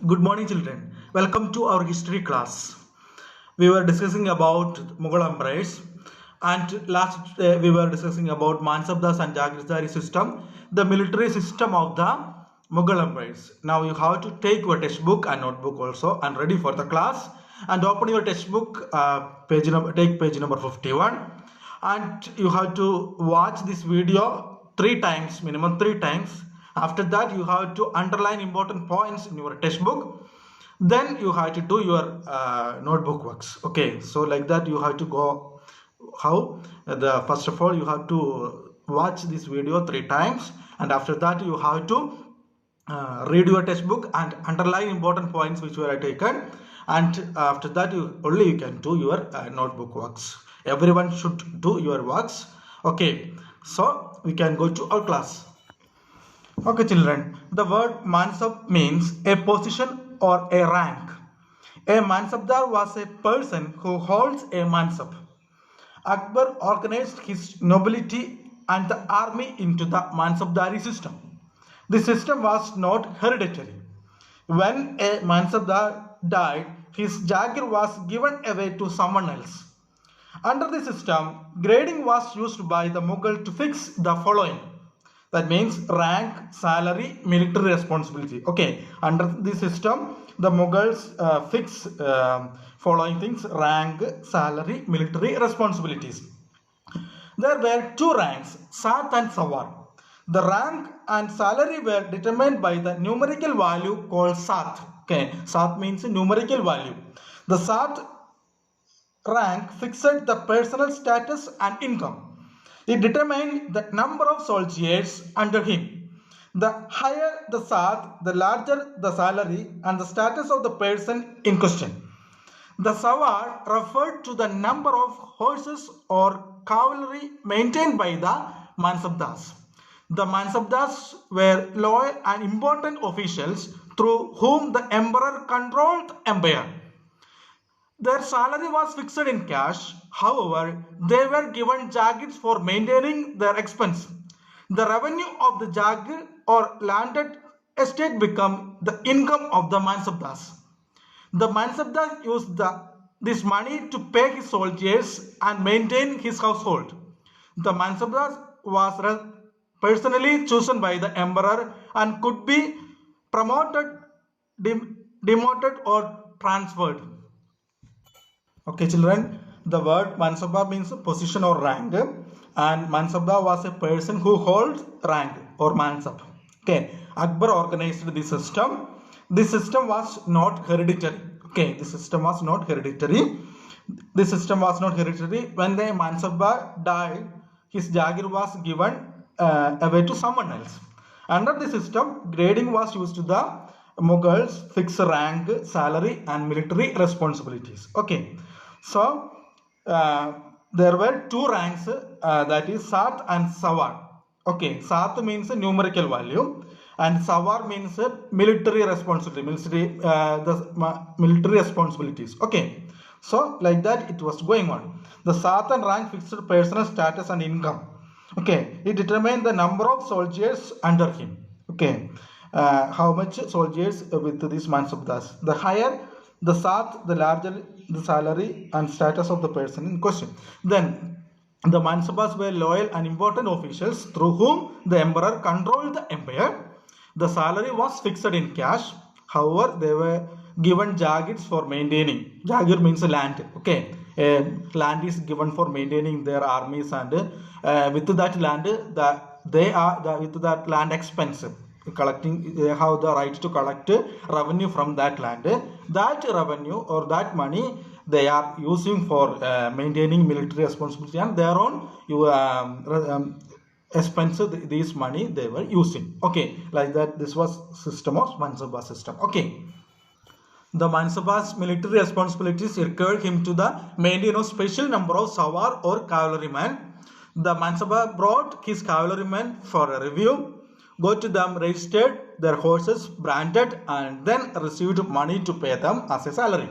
Good morning, children. Welcome to our history class. We were discussing about Mughal empires, and last we were discussing about Mansabdars and Jagirdars system, the military system of the Mughal empires. Now you have to take your textbook and notebook also and ready for the class and open your textbook take page number 51, and you have to watch this video 3 times, minimum 3 times. After that you have to underline important points in your textbook, then you have to do your notebook works. Okay, so like that you have to go. How? The first of all you have to watch this video 3 times, and after that you have to read your textbook and underline important points which were taken, and after that you can do your notebook works. Everyone should do your works. Okay, so we can go to our class. Okay, children, the word Mansab means a position or a rank. A Mansabdar was a person who holds a Mansab. Akbar organized his nobility and the army into the Mansabdari system. The system was not hereditary. When a Mansabdar died, his Jagir was given away to someone else. Under the system, grading was used by the Mughal to fix the following. That means rank, salary, military responsibility. Okay, under the system, the Mughals fix following things: rank, salary, military responsibilities. There were two ranks, Sat and Sawar. The rank and salary were determined by the numerical value called Sat. Okay, Sat means numerical value. The Sat rank fixed the personal status and income. It determined the number of soldiers under him. The higher the Sat, the larger the salary and the status of the person in question. The Sawar referred to the number of horses or cavalry maintained by the Mansabdars. The Mansabdars were loyal and important officials through whom the emperor controlled the empire. Their salary was fixed in cash. However, they were given Jagirs for maintaining their expense. The revenue of the Jagir or landed estate became the income of the Mansabdars. The Mansabdar used this money to pay his soldiers and maintain his household. The Mansabdar was personally chosen by the emperor and could be promoted, demoted or transferred. Okay, children, the word Mansabdar means position or rank, and Mansabdar was a person who holds rank or Mansab. Okay, Akbar organized the system. This system was not hereditary. Okay, the system was not hereditary. The system was not hereditary. When the Mansabdar died, his Jagir was given away to someone else. Under the system, grading was used to the Mughals fix rank, salary and military responsibilities. Okay, so there were two ranks, that is Sat and Sawar. Okay, Sat means numerical value and Sawar means military responsibility, military responsibilities. Okay, so like that it was going on. The Sat and rank fixed personal status and income. Okay, it determined the number of soldiers under him. Okay, how much soldiers with this Mansabdars. The higher the Sat, the larger the salary and status of the person in question. Then the Mansabdars were loyal and important officials through whom the emperor controlled the empire. The salary was fixed in cash. However, they were given Jagirs for maintaining. Jagir means land. Okay, land is given for maintaining their armies, and with that land, with that land expense. Collecting, they have the right to collect revenue from that land. That revenue or that money they are using for maintaining military responsibility, and their own expense, this money they were using. Okay, like that this was system of Mansabdar system. Okay, the Mansabdar's military responsibilities required him to the maintain a special number of Sawar or cavalrymen. The Mansabdar brought his cavalrymen for a review, got to them, registered their horses, branded, and then received money to pay them as a salary.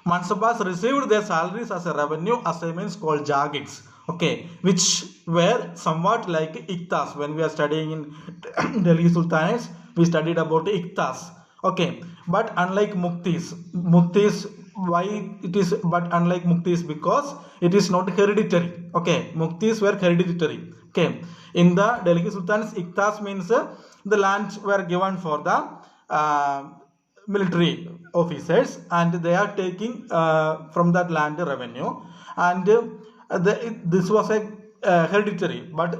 Mansabdars received their salaries as a revenue assignments called Jagirs. Okay, which were somewhat like Iktas. When we are studying in Delhi Sultanates, we studied about Iktas. Okay, but unlike why it is, but unlike Muktis, because it is not hereditary. Okay, Muktis were hereditary. Okay, in the Delhi Sultan's Iktas means the lands were given for the military officers, and they are taking from that land revenue, and this was a hereditary, but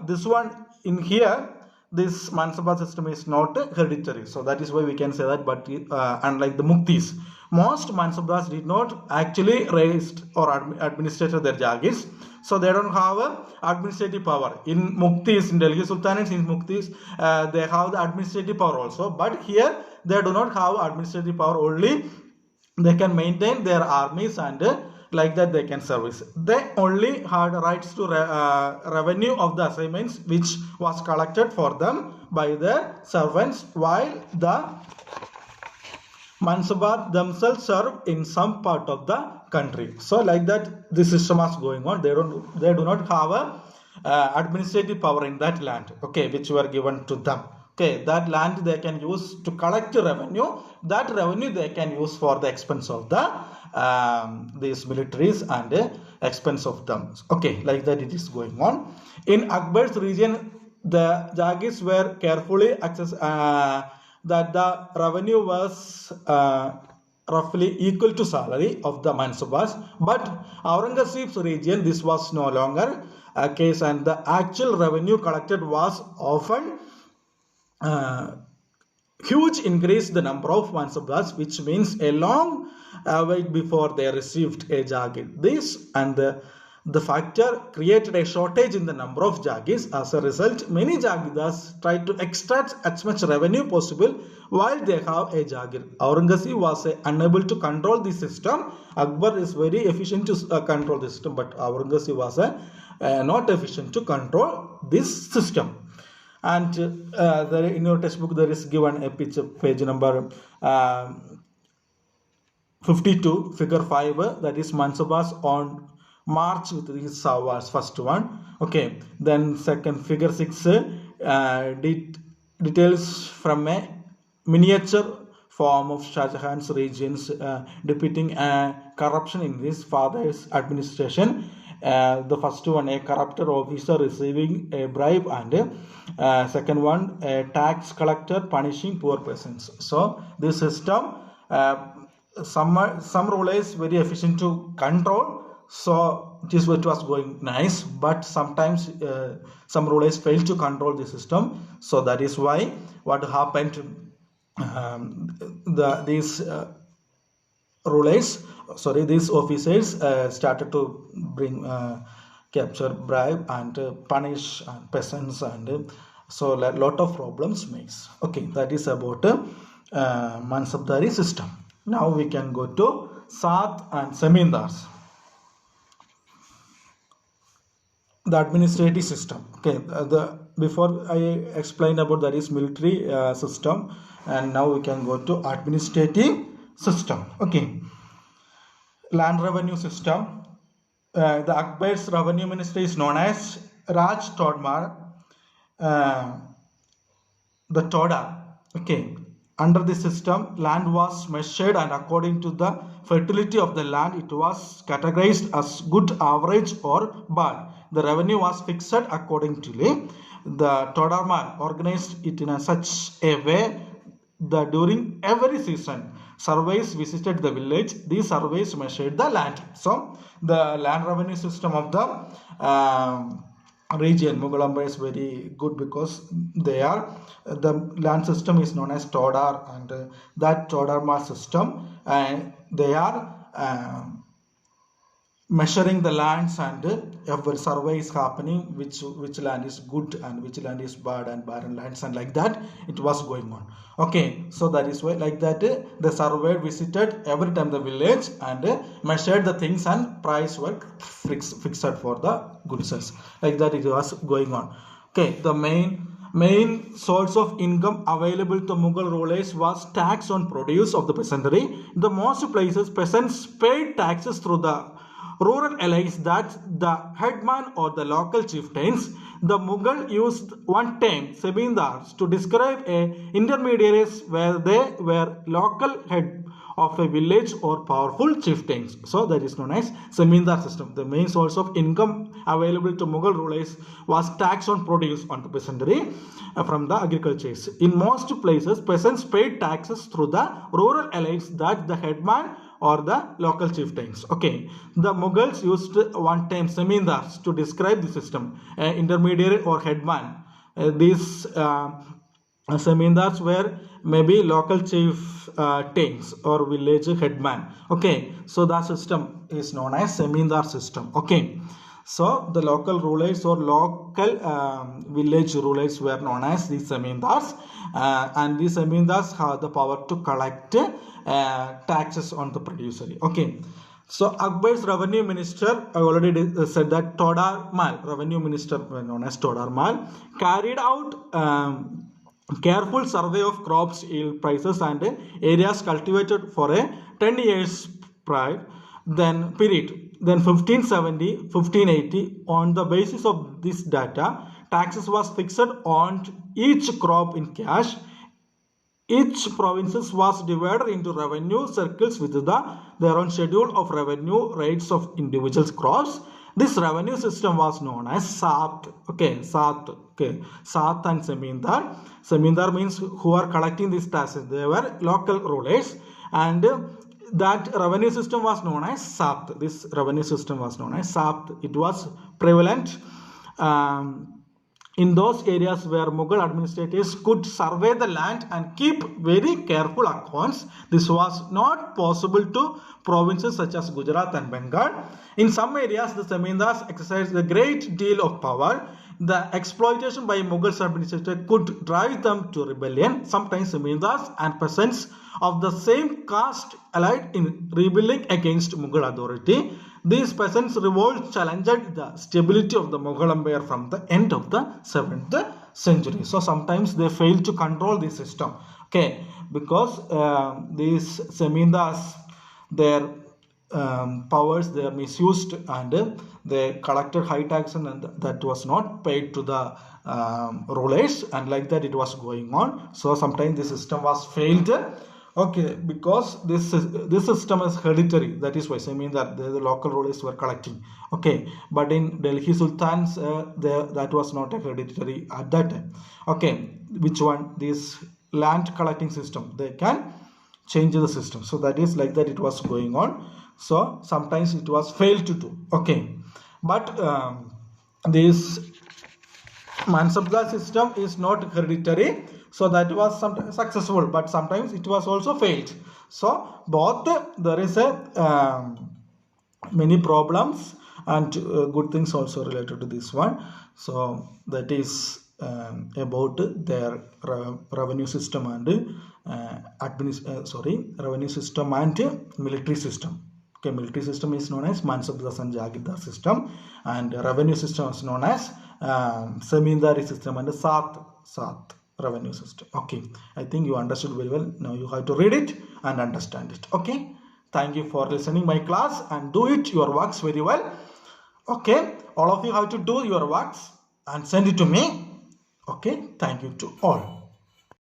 this one in here, this Mansabdar system is not hereditary, so that is why we can say that. But unlike the Muktis, most Mansabdars did not actually raised or administrated their Jagirs, so they don't have administrative power. In Muktis, in Delhi Sultanates, in Muktis, they have the administrative power also, but here they do not have administrative power. Only they can maintain their armies, and like that they can service. They only had rights to revenue of the assignments which was collected for them by their servants, while the Mansabdar themselves serve in some part of the country. So like that this system was going on. They do not have a administrative power in that land, okay, which were given to them. Okay, that land they can use to collect revenue. That revenue they can use for the expense of the these militaries and expense of them. Okay, like that it is going on. In Akbar's region, the Jagirs were carefully that the revenue was roughly equal to salary of the Mansabdars, but Aurangzeb's region, this was no longer a case, and the actual revenue collected was often huge increase the number of Mansabdars, which means a long wait before they received a Jagir. This and the factor created a shortage in the number of Jagirs. As a result, many Jagirdars tried to extract as much revenue possible while they have a Jagir. Aurangzeb was unable to control the system. Akbar is very efficient to control the system, but Aurangzeb was not efficient to control this system. And in your textbook there is given a picture, page number 52, figure 5, that is Mansabdars on march with these Sawars, first one. Okay, then second, figure 6, details from a miniature form of Shah Jahan's regions depicting corruption in his father's administration. The first one, a corrupted officer receiving a bribe, and second one, a tax collector punishing poor peasants. So this system, some rulers very efficient to control, so it is what was going nice, but sometimes some rulers fail to control the system. So that is why what happened, these rulers, sorry, these officers started to bring capture, bribe, and punish peasants, and so a lot of problems makes. Okay, that is about Mansabdari system. Now we can go to Saat and Zamindars, the administrative system. Okay, before I explain about that is military system, and now we can go to administrative system. Okay, land revenue system. The Akbar's revenue ministry is known as Raj Todmar, the Toda. Okay, under this system, land was measured, and according to the fertility of the land, it was categorized as good, average, or bad. The revenue was fixed accordingly. The Todarman organized it in such a way that during every season, surveys visited the village. These surveys measured the land. So the land revenue system of the region Mughal is very good, because the land system is known as Todar, and that Todarma system, they are measuring the lands, and every survey is happening, which land is good and which land is bad, and barren lands, and like that it was going on. Okay, so that is why like that the surveyor visited every time the village and measured the things, and price were fixed for the goods, like that it was going on. Okay, the main source of income available to Mughal rulers was tax on produce of the peasantry. In the most places, peasants paid taxes through the rural elites, that the headman or the local chieftains. The Mughal used one term, Zamindars, to describe intermediaries where they were local head of a village or powerful chieftains. So that is known as Zamindar system. The main source of income available to Mughal rulers was tax on produce on the peasantry from the agricultures. In most places, peasants paid taxes through the rural elites, that the headman or the local chieftains. Okay, the Mughals used one term Zamindars to describe the system, intermediary or headman. These Zamindars were maybe local chief tains or village headman. Okay, so the system is known as Zamindar system. Okay, so the local rulers or local village rulers were known as the Zamindars, and these Zamindars have the power to collect taxes on the producer. Okay, so Akbar's revenue minister, I already said that Todar Mal, revenue minister known as Todar Mal, carried out careful survey of crops, yield, prices and areas cultivated for a 10 years period. Then 1570, 1580, on the basis of this data, taxes was fixed on each crop in cash. Each provinces was divided into revenue circles with their own schedule of revenue rates of individual crops. This revenue system was known as Sat. Okay, Sat. Okay, Sat and Zamindar. Zamindar means who are collecting these taxes. They were local rulers, and that revenue system was known as Sat. This revenue system was known as Sat. It was prevalent in those areas where Mughal administrators could survey the land and keep very careful accounts. This was not possible to provinces such as Gujarat and Bengal. In some areas, the Zamindars exercised a great deal of power. The exploitation by Mughal administrators could drive them to rebellion. Sometimes Zamindars and peasants of the same caste allied in rebelling against Mughal authority. These peasants' revolts challenged the stability of the Mughal Empire from the end of the 7th century. So sometimes they failed to control the system. Okay, because these Zamindars, their powers, they are misused, and they collected high tax, and that was not paid to the rulers, and like that it was going on. So sometimes the system was failed. Okay, because this system is hereditary. That is why I mean that the local rulers were collecting. Okay, but in Delhi Sultans, that was not a hereditary at that time. Okay, which one? This land collecting system, they can change the system. So that is like that it was going on. So sometimes it was failed to do. Okay, but this Mansabdars system is not hereditary. So that was sometimes successful, but sometimes it was also failed. So both there is a many problems and good things also related to this one. So that is about their revenue system and revenue system and military system. Okay, military system is known as Mansabdars and Jagirdars system, and revenue system is known as Zamindari system and Sat revenue system. Okay, I think you understood very well. Now you have to read it and understand it. Okay, thank you for listening my class, and do it your works very well. Okay, all of you have to do your works and send it to me. Okay, thank you to all.